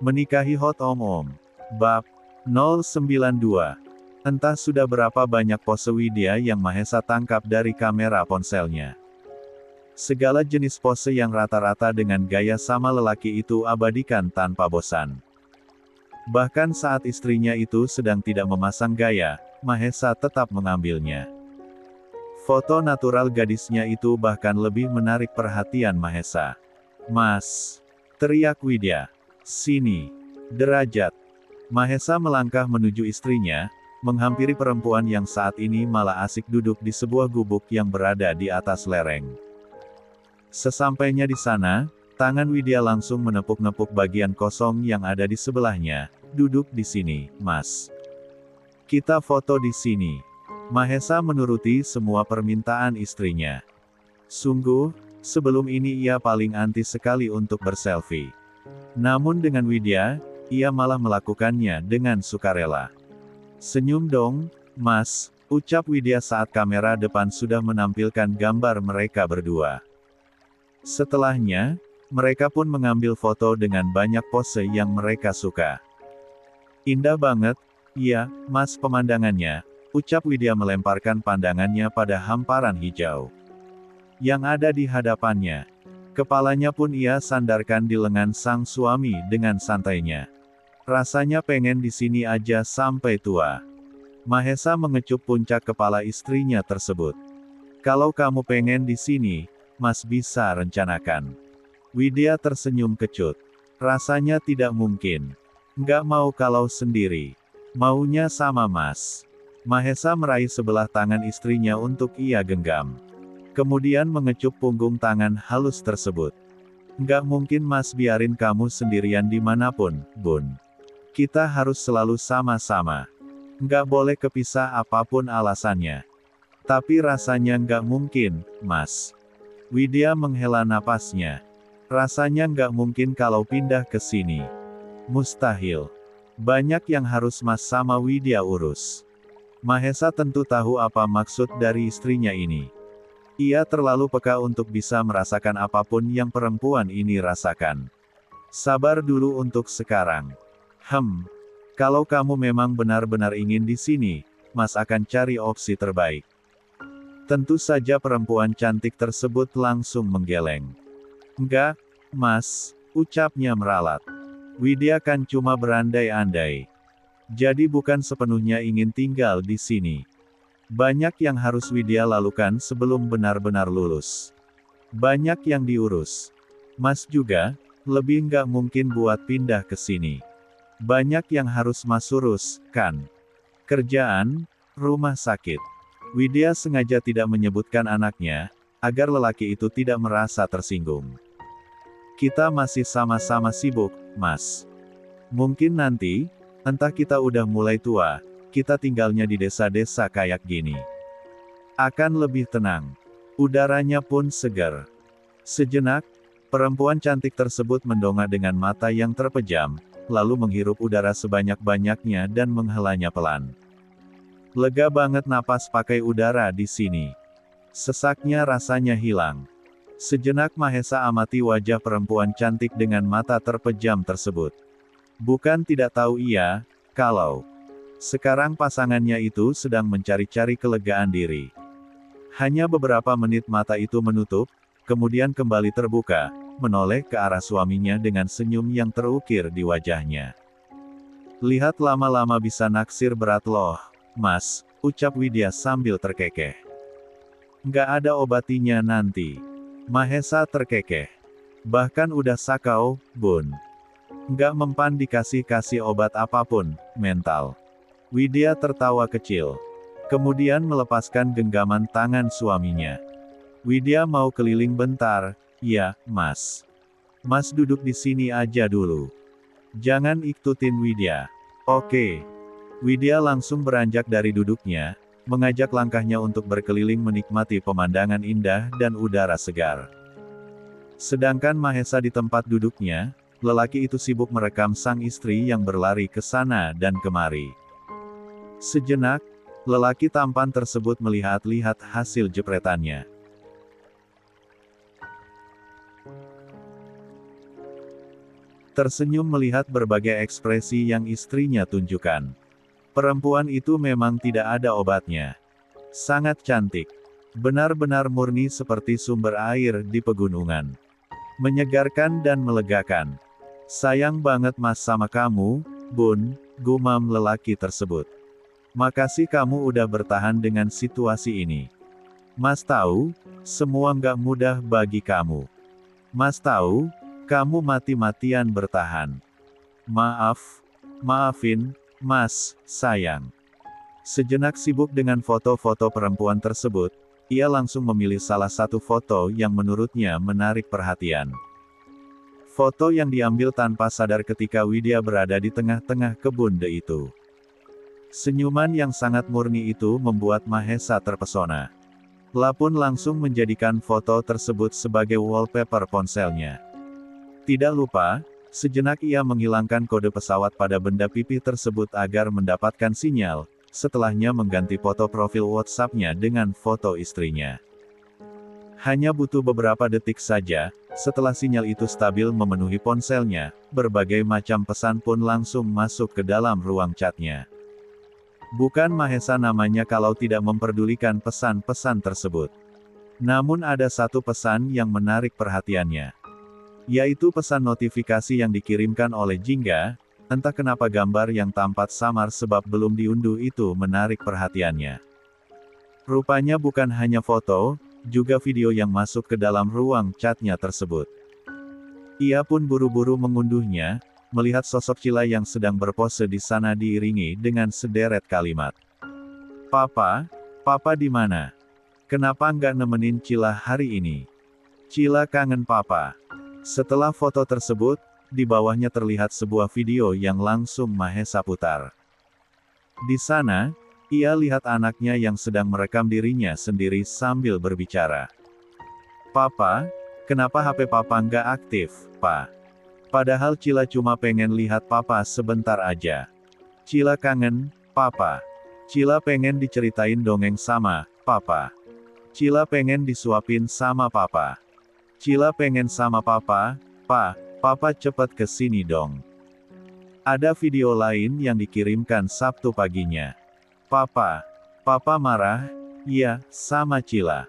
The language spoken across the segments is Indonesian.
Menikahi Hot Om. Bab 092. Entah sudah berapa banyak pose Widya yang Mahesa tangkap dari kamera ponselnya. Segala jenis pose yang rata-rata dengan gaya sama lelaki itu abadikan tanpa bosan. Bahkan saat istrinya itu sedang tidak memasang gaya, Mahesa tetap mengambilnya. Foto natural gadisnya itu bahkan lebih menarik perhatian Mahesa. "Mas!" teriak Widya. "Sini. Derajat." Mahesa melangkah menuju istrinya, menghampiri perempuan yang saat ini malah asik duduk di sebuah gubuk yang berada di atas lereng. Sesampainya di sana, tangan Widya langsung menepuk-nepuk bagian kosong yang ada di sebelahnya. "Duduk di sini, Mas. Kita foto di sini." Mahesa menuruti semua permintaan istrinya. Sungguh, sebelum ini ia paling anti sekali untuk berselfie. Namun dengan Widya, ia malah melakukannya dengan sukarela. "Senyum dong, Mas," ucap Widya saat kamera depan sudah menampilkan gambar mereka berdua. Setelahnya, mereka pun mengambil foto dengan banyak pose yang mereka suka. "Indah banget, iya, Mas, pemandangannya," ucap Widya melemparkan pandangannya pada hamparan hijau yang ada di hadapannya. Kepalanya pun ia sandarkan di lengan sang suami dengan santainya. "Rasanya pengen di sini aja sampai tua." Mahesa mengecup puncak kepala istrinya tersebut. "Kalau kamu pengen di sini, Mas bisa rencanakan." Widya tersenyum kecut. "Rasanya tidak mungkin. Nggak mau kalau sendiri. Maunya sama Mas." Mahesa meraih sebelah tangan istrinya untuk ia genggam. Kemudian mengecup punggung tangan halus tersebut. "Nggak mungkin Mas biarin kamu sendirian dimanapun, Bun. Kita harus selalu sama-sama. Nggak boleh kepisah apapun alasannya." "Tapi rasanya nggak mungkin, Mas." Widya menghela napasnya. "Rasanya nggak mungkin kalau pindah ke sini. Mustahil. Banyak yang harus Mas sama Widya urus." Mahesa tentu tahu apa maksud dari istrinya ini. Ia terlalu peka untuk bisa merasakan apapun yang perempuan ini rasakan. "Sabar dulu untuk sekarang. Kalau kamu memang benar-benar ingin di sini, Mas akan cari opsi terbaik." Tentu saja perempuan cantik tersebut langsung menggeleng. "Enggak, Mas," ucapnya meralat. "Widya kan cuma berandai-andai. Jadi bukan sepenuhnya ingin tinggal di sini. Banyak yang harus Widya lakukan sebelum benar-benar lulus. Banyak yang diurus. Mas juga, lebih nggak mungkin buat pindah ke sini. Banyak yang harus Mas urus, kan? Kerjaan, rumah sakit." Widya sengaja tidak menyebutkan anaknya, agar lelaki itu tidak merasa tersinggung. "Kita masih sama-sama sibuk, Mas. Mungkin nanti, entah kita udah mulai tua, kita tinggalnya di desa-desa kayak gini. Akan lebih tenang. Udaranya pun segar." Sejenak, perempuan cantik tersebut mendongak dengan mata yang terpejam, lalu menghirup udara sebanyak-banyaknya dan menghelanya pelan. "Lega banget napas pakai udara di sini. Sesaknya rasanya hilang." Sejenak Mahesa amati wajah perempuan cantik dengan mata terpejam tersebut. Bukan tidak tahu ia, kalau sekarang pasangannya itu sedang mencari-cari kelegaan diri. Hanya beberapa menit mata itu menutup, kemudian kembali terbuka, menoleh ke arah suaminya dengan senyum yang terukir di wajahnya. "Lihat lama-lama bisa naksir berat loh, Mas," ucap Widya sambil terkekeh. "Nggak ada obatinya nanti." Mahesa terkekeh. "Bahkan udah sakau, Bun. Nggak mempan dikasih-kasih obat apapun, mental." Widya tertawa kecil. Kemudian melepaskan genggaman tangan suaminya. "Widya mau keliling bentar, ya, Mas. Mas duduk di sini aja dulu. Jangan ikutin Widya." "Oke." Widya langsung beranjak dari duduknya, mengajak langkahnya untuk berkeliling menikmati pemandangan indah dan udara segar. Sedangkan Mahesa di tempat duduknya, lelaki itu sibuk merekam sang istri yang berlari ke sana dan kemari. Sejenak, lelaki tampan tersebut melihat-lihat hasil jepretannya. Tersenyum melihat berbagai ekspresi yang istrinya tunjukkan. Perempuan itu memang tidak ada obatnya. Sangat cantik. Benar-benar murni seperti sumber air di pegunungan. Menyegarkan dan melegakan. Sayang banget Mas sama kamu, Bun, gumam lelaki tersebut. Makasih kamu udah bertahan dengan situasi ini. Mas tahu, semua nggak mudah bagi kamu. Mas tahu, kamu mati-matian bertahan. Maafin, Mas, sayang. Sejenak sibuk dengan foto-foto perempuan tersebut, ia langsung memilih salah satu foto yang menurutnya menarik perhatian. Foto yang diambil tanpa sadar ketika Widya berada di tengah-tengah kebun de itu. Senyuman yang sangat murni itu membuat Mahesa terpesona. La pun langsung menjadikan foto tersebut sebagai wallpaper ponselnya. Tidak lupa, sejenak ia menghilangkan kode pesawat pada benda pipih tersebut agar mendapatkan sinyal, setelahnya mengganti foto profil WhatsApp-nya dengan foto istrinya. Hanya butuh beberapa detik saja, setelah sinyal itu stabil memenuhi ponselnya, berbagai macam pesan pun langsung masuk ke dalam ruang chatnya. Bukan Mahesa namanya kalau tidak memperdulikan pesan-pesan tersebut. Namun ada satu pesan yang menarik perhatiannya. Yaitu pesan notifikasi yang dikirimkan oleh Jingga, entah kenapa gambar yang tampak samar sebab belum diunduh itu menarik perhatiannya. Rupanya bukan hanya foto, juga video yang masuk ke dalam ruang chatnya tersebut. Ia pun buru-buru mengunduhnya, melihat sosok Cila yang sedang berpose di sana diiringi dengan sederet kalimat. Papa di mana? Kenapa nggak nemenin Cila hari ini? Cila kangen Papa. Setelah foto tersebut, di bawahnya terlihat sebuah video yang langsung Mahesa putar. Di sana, ia lihat anaknya yang sedang merekam dirinya sendiri sambil berbicara. Papa, kenapa HP Papa nggak aktif, Pa? Padahal Cila cuma pengen lihat Papa sebentar aja. Cila kangen, Papa. Cila pengen diceritain dongeng sama Papa. Cila pengen disuapin sama Papa. Cila pengen sama Papa, Papa cepet kesini dong. Ada video lain yang dikirimkan Sabtu paginya. Papa marah, iya, sama Cila.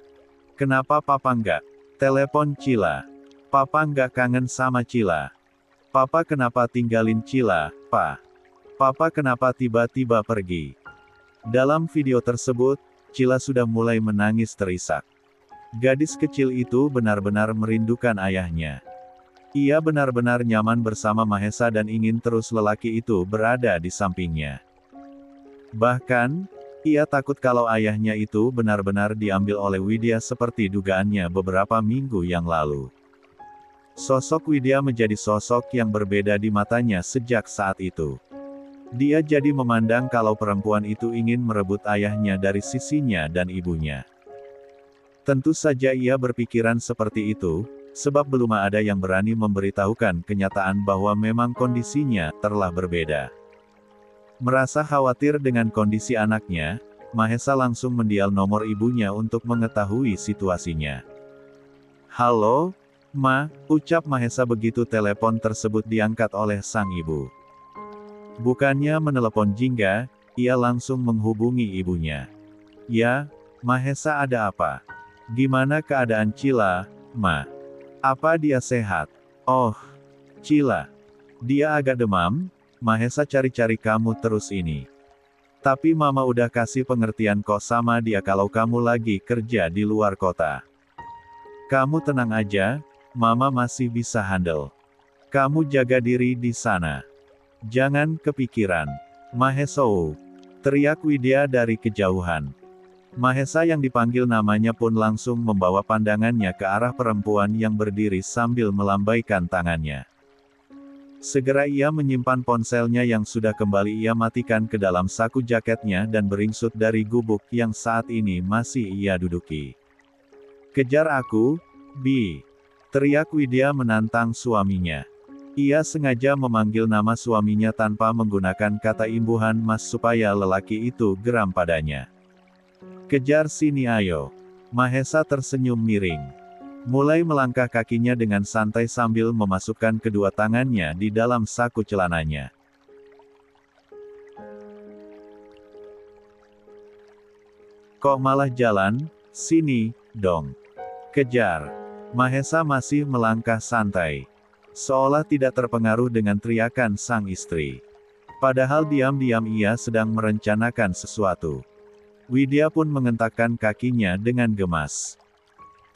Kenapa Papa nggak telepon Cila? Papa nggak kangen sama Cila. Papa kenapa tinggalin Cila, Pa? Papa kenapa tiba-tiba pergi? Dalam video tersebut, Cila sudah mulai menangis terisak. Gadis kecil itu benar-benar merindukan ayahnya. Ia benar-benar nyaman bersama Mahesa dan ingin terus lelaki itu berada di sampingnya. Bahkan, ia takut kalau ayahnya itu benar-benar diambil oleh Widya seperti dugaannya beberapa minggu yang lalu. Sosok Widya menjadi sosok yang berbeda di matanya sejak saat itu. Dia jadi memandang kalau perempuan itu ingin merebut ayahnya dari sisinya dan ibunya. Tentu saja ia berpikiran seperti itu, sebab belum ada yang berani memberitahukan kenyataan bahwa memang kondisinya telah berbeda. Merasa khawatir dengan kondisi anaknya, Mahesa langsung mendial nomor ibunya untuk mengetahui situasinya. Halo, Ma, ucap Mahesa begitu telepon tersebut diangkat oleh sang ibu. Bukannya menelepon Jingga, ia langsung menghubungi ibunya. Ya, Mahesa ada apa? Gimana keadaan Cila, Ma? Apa dia sehat? Oh, Cila. Dia agak demam, Mahesa cari-cari kamu terus ini. Tapi Mama udah kasih pengertian kok sama dia kalau kamu lagi kerja di luar kota. Kamu tenang aja, Mama masih bisa handle. Kamu jaga diri di sana. Jangan kepikiran. Mahesou, teriak Widya dari kejauhan. Mahesa yang dipanggil namanya pun langsung membawa pandangannya ke arah perempuan yang berdiri sambil melambaikan tangannya. Segera ia menyimpan ponselnya yang sudah kembali ia matikan ke dalam saku jaketnya dan beringsut dari gubuk yang saat ini masih ia duduki. Kejar aku, Bi! Teriak Widya menantang suaminya. Ia sengaja memanggil nama suaminya tanpa menggunakan kata imbuhan Mas supaya lelaki itu geram padanya. Kejar sini ayo. Mahesa tersenyum miring. Mulai melangkah kakinya dengan santai sambil memasukkan kedua tangannya di dalam saku celananya. Kok malah jalan? Sini, dong. Kejar. Mahesa masih melangkah santai. Seolah tidak terpengaruh dengan teriakan sang istri. Padahal diam-diam ia sedang merencanakan sesuatu. Widya pun mengentakkan kakinya dengan gemas.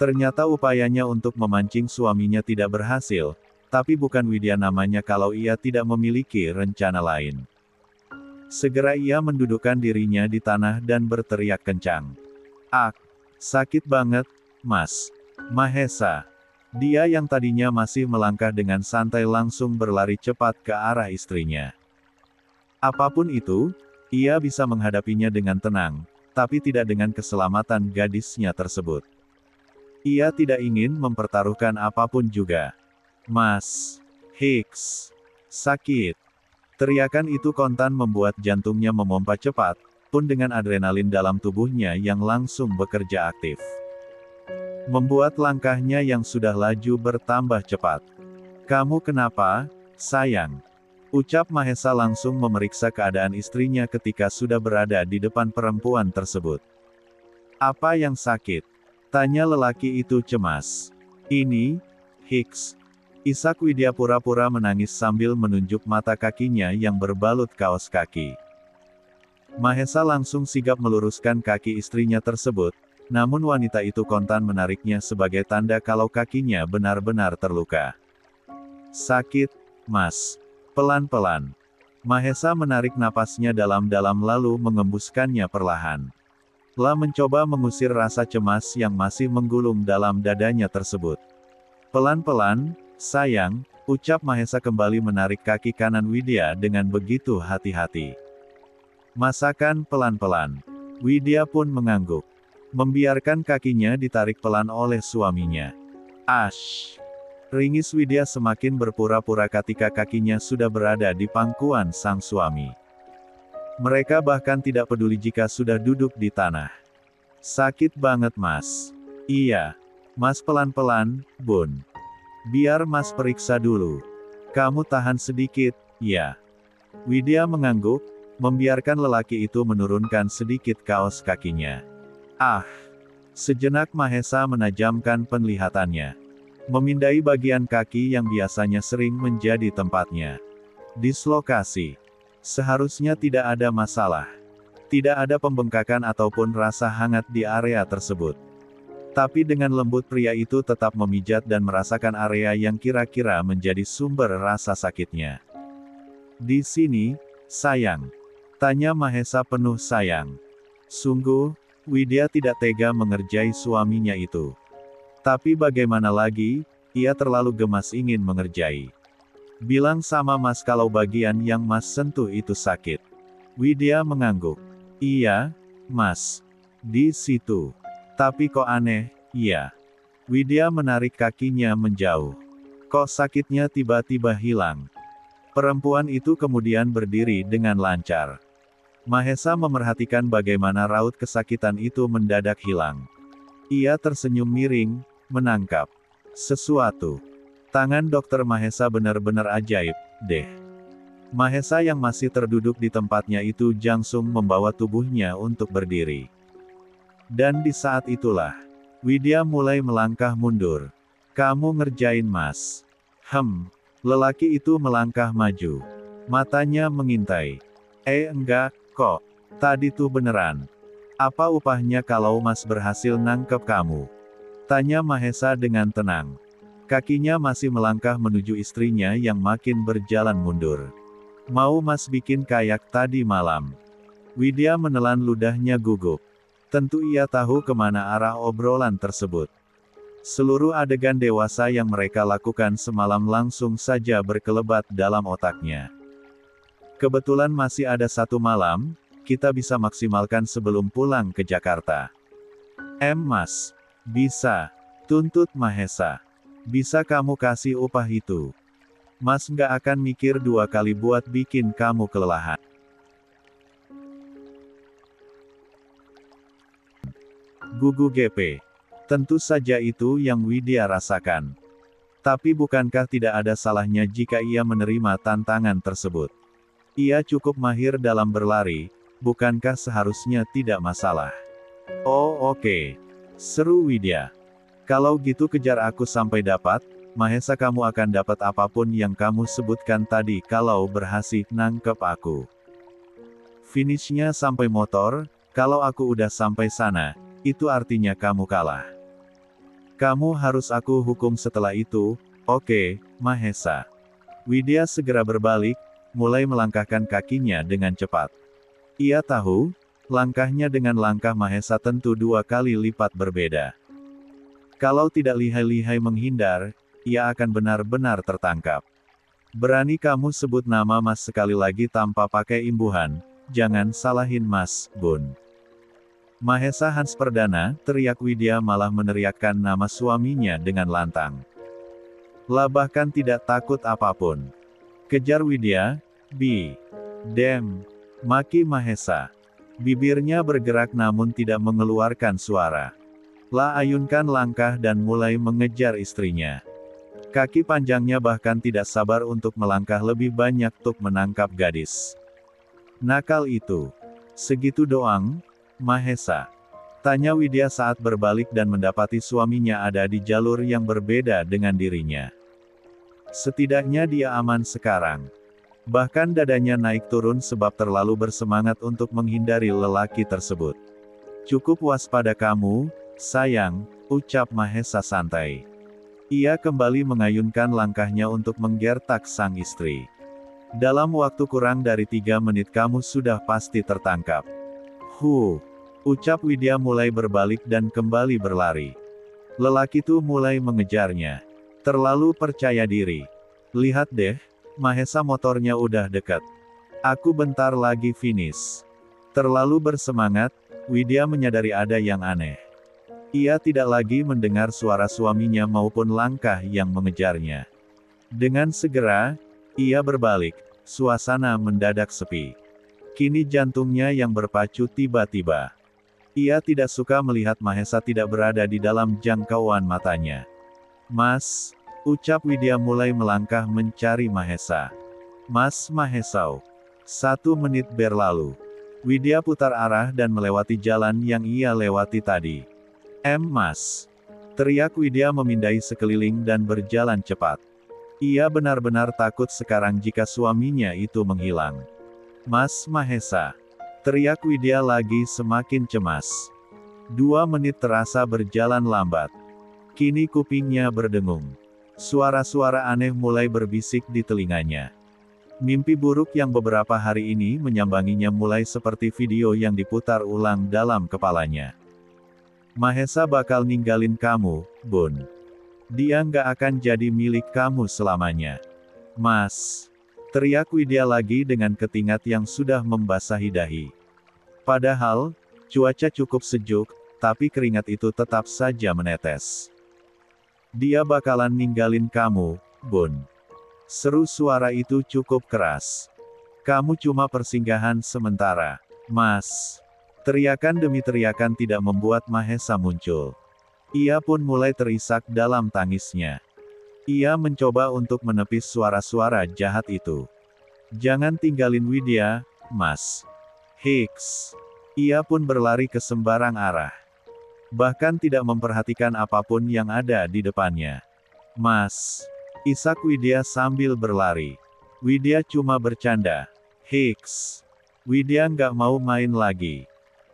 Ternyata upayanya untuk memancing suaminya tidak berhasil, tapi bukan Widya namanya kalau ia tidak memiliki rencana lain. Segera ia mendudukkan dirinya di tanah dan berteriak kencang. "Ah, sakit banget, Mas." Mahesa. Dia yang tadinya masih melangkah dengan santai langsung berlari cepat ke arah istrinya. Apapun itu, ia bisa menghadapinya dengan tenang, tapi tidak dengan keselamatan gadisnya tersebut. Ia tidak ingin mempertaruhkan apapun juga. "Mas. Hicks. Sakit." Teriakan itu kontan membuat jantungnya memompa cepat, pun dengan adrenalin dalam tubuhnya yang langsung bekerja aktif. Membuat langkahnya yang sudah laju bertambah cepat. "Kamu kenapa, sayang?" Ucap Mahesa langsung memeriksa keadaan istrinya ketika sudah berada di depan perempuan tersebut. "Apa yang sakit?" tanya lelaki itu cemas. "Ini, Hicks." Isak Widya pura-pura menangis sambil menunjuk mata kakinya yang berbalut kaos kaki. Mahesa langsung sigap meluruskan kaki istrinya tersebut, namun wanita itu kontan menariknya sebagai tanda kalau kakinya benar-benar terluka. "Sakit, Mas." Pelan-pelan. Mahesa menarik napasnya dalam-dalam lalu mengembuskannya perlahan. Mencoba mengusir rasa cemas yang masih menggulung dalam dadanya tersebut. "Pelan-pelan, sayang," ucap Mahesa kembali menarik kaki kanan Widya dengan begitu hati-hati. "Masakan pelan-pelan." Widya pun mengangguk. Membiarkan kakinya ditarik pelan oleh suaminya. "Ash!" Ringis Widya semakin berpura-pura ketika kakinya sudah berada di pangkuan sang suami. Mereka bahkan tidak peduli jika sudah duduk di tanah. "Sakit banget, Mas." "Iya. Mas pelan-pelan, Bun. Biar Mas periksa dulu." "Kamu tahan sedikit, ya." Widya mengangguk, membiarkan lelaki itu menurunkan sedikit kaos kakinya. "Ah." Sejenak Mahesa menajamkan penglihatannya. Memindai bagian kaki yang biasanya sering menjadi tempatnya dislokasi. Seharusnya tidak ada masalah. Tidak ada pembengkakan ataupun rasa hangat di area tersebut. Tapi dengan lembut pria itu tetap memijat dan merasakan area yang kira-kira menjadi sumber rasa sakitnya. "Di sini, sayang?" tanya Mahesa penuh sayang. Sungguh, Widya tidak tega mengerjai suaminya itu. Tapi bagaimana lagi, ia terlalu gemas ingin mengerjai. "Bilang sama Mas kalau bagian yang Mas sentuh itu sakit." Widya mengangguk. "Iya, Mas. Di situ. Tapi kok aneh, ya." Widya menarik kakinya menjauh. Kok sakitnya tiba-tiba hilang. Perempuan itu kemudian berdiri dengan lancar. Mahesa memerhatikan bagaimana raut kesakitan itu mendadak hilang. Ia tersenyum miring, menangkap sesuatu. Tangan Dokter Mahesa benar-benar ajaib, deh. Mahesa yang masih terduduk di tempatnya itu langsung membawa tubuhnya untuk berdiri. Dan di saat itulah, Widya mulai melangkah mundur. "Kamu ngerjain Mas?" Lelaki itu melangkah maju. Matanya mengintai. Enggak, kok. Tadi tuh beneran. Apa upahnya kalau Mas berhasil nangkep kamu?" tanya Mahesa dengan tenang. Kakinya masih melangkah menuju istrinya yang makin berjalan mundur. "Mau Mas bikin kayak tadi malam?" Widya menelan ludahnya gugup. Tentu ia tahu kemana arah obrolan tersebut. Seluruh adegan dewasa yang mereka lakukan semalam langsung saja berkelebat dalam otaknya. "Kebetulan masih ada satu malam, kita bisa maksimalkan sebelum pulang ke Jakarta." Mas. "Bisa." tuntut Mahesa. "Bisa kamu kasih upah itu. Mas nggak akan mikir dua kali buat bikin kamu kelelahan." Gugu GP. Tentu saja itu yang Widya rasakan. Tapi bukankah tidak ada salahnya jika ia menerima tantangan tersebut? Ia cukup mahir dalam berlari, bukankah seharusnya tidak masalah? Oh oke. Seru Widya. Kalau gitu kejar aku sampai dapat, Mahesa kamu akan dapat apapun yang kamu sebutkan tadi kalau berhasil nangkep aku. Finishnya sampai motor, kalau aku udah sampai sana, itu artinya kamu kalah. Kamu harus aku hukum setelah itu, oke, Mahesa. Widya segera berbalik, mulai melangkahkan kakinya dengan cepat. Ia tahu, langkahnya dengan langkah Mahesa tentu 2 kali lipat berbeda. Kalau tidak lihai-lihai menghindar, ia akan benar-benar tertangkap. Berani kamu sebut nama Mas sekali lagi tanpa pakai imbuhan, jangan salahin Mas, Bun. Mahesa Hans Perdana, teriak Widya malah meneriakkan nama suaminya dengan lantang. Lah bahkan tidak takut apapun. Kejar Widya, Dem, maki Mahesa. Bibirnya bergerak namun tidak mengeluarkan suara. Lah ayunkan langkah dan mulai mengejar istrinya. Kaki panjangnya bahkan tidak sabar untuk melangkah lebih banyak untuk menangkap gadis. Nakal itu. Segitu doang, Mahesa? Tanya Widya saat berbalik dan mendapati suaminya ada di jalur yang berbeda dengan dirinya. Setidaknya dia aman sekarang. Bahkan dadanya naik turun sebab terlalu bersemangat untuk menghindari lelaki tersebut. Cukup waspada kamu, sayang, ucap Mahesa santai. Ia kembali mengayunkan langkahnya untuk menggertak sang istri. Dalam waktu kurang dari 3 menit kamu sudah pasti tertangkap. Ucap Widya mulai berbalik dan kembali berlari. Lelaki itu mulai mengejarnya. Terlalu percaya diri. Lihat deh, Mahesa motornya udah dekat. Aku bentar lagi finish. Terlalu bersemangat, Widya menyadari ada yang aneh. Ia tidak lagi mendengar suara suaminya maupun langkah yang mengejarnya. Dengan segera, ia berbalik, suasana mendadak sepi. Kini jantungnya yang berpacu tiba-tiba. Ia tidak suka melihat Mahesa tidak berada di dalam jangkauan matanya. Mas, ucap Widya mulai melangkah mencari Mahesa. Mas Mahesau. 1 menit berlalu. Widya putar arah dan melewati jalan yang ia lewati tadi. Mas. Teriak Widya memindai sekeliling dan berjalan cepat. Ia benar-benar takut sekarang jika suaminya itu menghilang. Mas Mahesa. Teriak Widya lagi semakin cemas. 2 menit terasa berjalan lambat. Kini kupingnya berdengung. Suara-suara aneh mulai berbisik di telinganya. Mimpi buruk yang beberapa hari ini menyambanginya mulai seperti video yang diputar ulang dalam kepalanya. Mahesa bakal ninggalin kamu, Bun. Dia nggak akan jadi milik kamu selamanya. Mas. Teriak Widya lagi dengan keringat yang sudah membasahi dahi. Padahal, cuaca cukup sejuk, tapi keringat itu tetap saja menetes. Dia bakalan ninggalin kamu, Bun. Seru suara itu cukup keras. Kamu cuma persinggahan sementara, Mas. Teriakan demi teriakan tidak membuat Mahesa muncul. Ia pun mulai terisak dalam tangisnya. Ia mencoba untuk menepis suara-suara jahat itu. Jangan tinggalin Widya, Mas. Hiks. Ia pun berlari ke sembarang arah. Bahkan tidak memperhatikan apapun yang ada di depannya. Mas. Isak Widya sambil berlari. Widya cuma bercanda. Hiks. Widya nggak mau main lagi.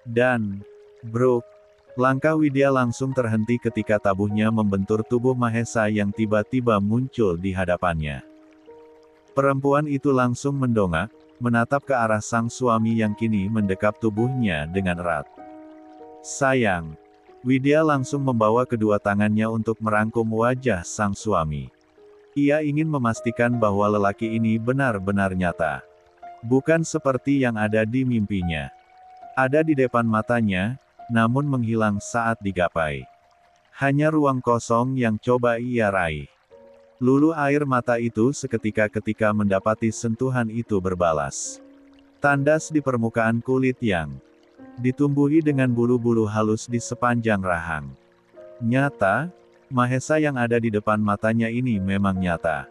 Dan, langkah Widya langsung terhenti ketika tabuhnya membentur tubuh Mahesa yang tiba-tiba muncul di hadapannya. Perempuan itu langsung mendongak, menatap ke arah sang suami yang kini mendekap tubuhnya dengan erat. Sayang. Widya langsung membawa kedua tangannya untuk merangkum wajah sang suami. Ia ingin memastikan bahwa lelaki ini benar-benar nyata. Bukan seperti yang ada di mimpinya. Ada di depan matanya, namun menghilang saat digapai. Hanya ruang kosong yang coba ia raih. Lulu air mata itu seketika ketika mendapati sentuhan itu berbalas. Tandas di permukaan kulit yang ditumbuhi dengan bulu-bulu halus di sepanjang rahang. Nyata, Mahesa yang ada di depan matanya ini memang nyata.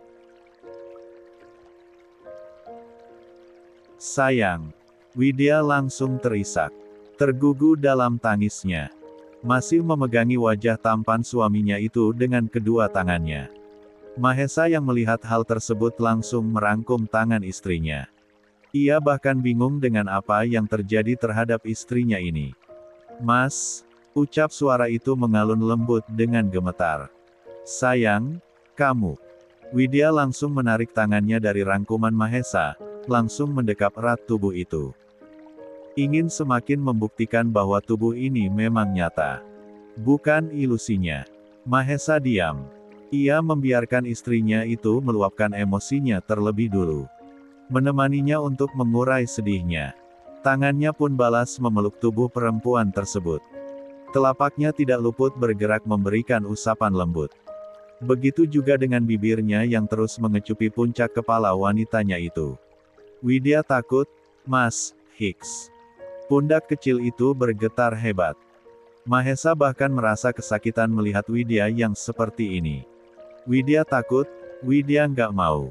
Sayang. Widya langsung terisak. Tergugu dalam tangisnya. Masih memegangi wajah tampan suaminya itu dengan kedua tangannya. Mahesa yang melihat hal tersebut langsung merangkum tangan istrinya. Ia bahkan bingung dengan apa yang terjadi terhadap istrinya ini. "Mas," ucap suara itu mengalun lembut dengan gemetar. "Sayang, kamu." Widya langsung menarik tangannya dari rangkuman Mahesa, langsung mendekap erat tubuh itu. Ingin semakin membuktikan bahwa tubuh ini memang nyata. Bukan ilusinya. Mahesa diam. Ia membiarkan istrinya itu meluapkan emosinya terlebih dulu. Menemaninya untuk mengurai sedihnya. Tangannya pun balas memeluk tubuh perempuan tersebut. Telapaknya tidak luput bergerak memberikan usapan lembut. Begitu juga dengan bibirnya yang terus mengecupi puncak kepala wanitanya itu. Widya takut, "Mas, Hicks." Pundak kecil itu bergetar hebat. Mahesa bahkan merasa kesakitan melihat Widya yang seperti ini. Widya takut, Widya nggak mau.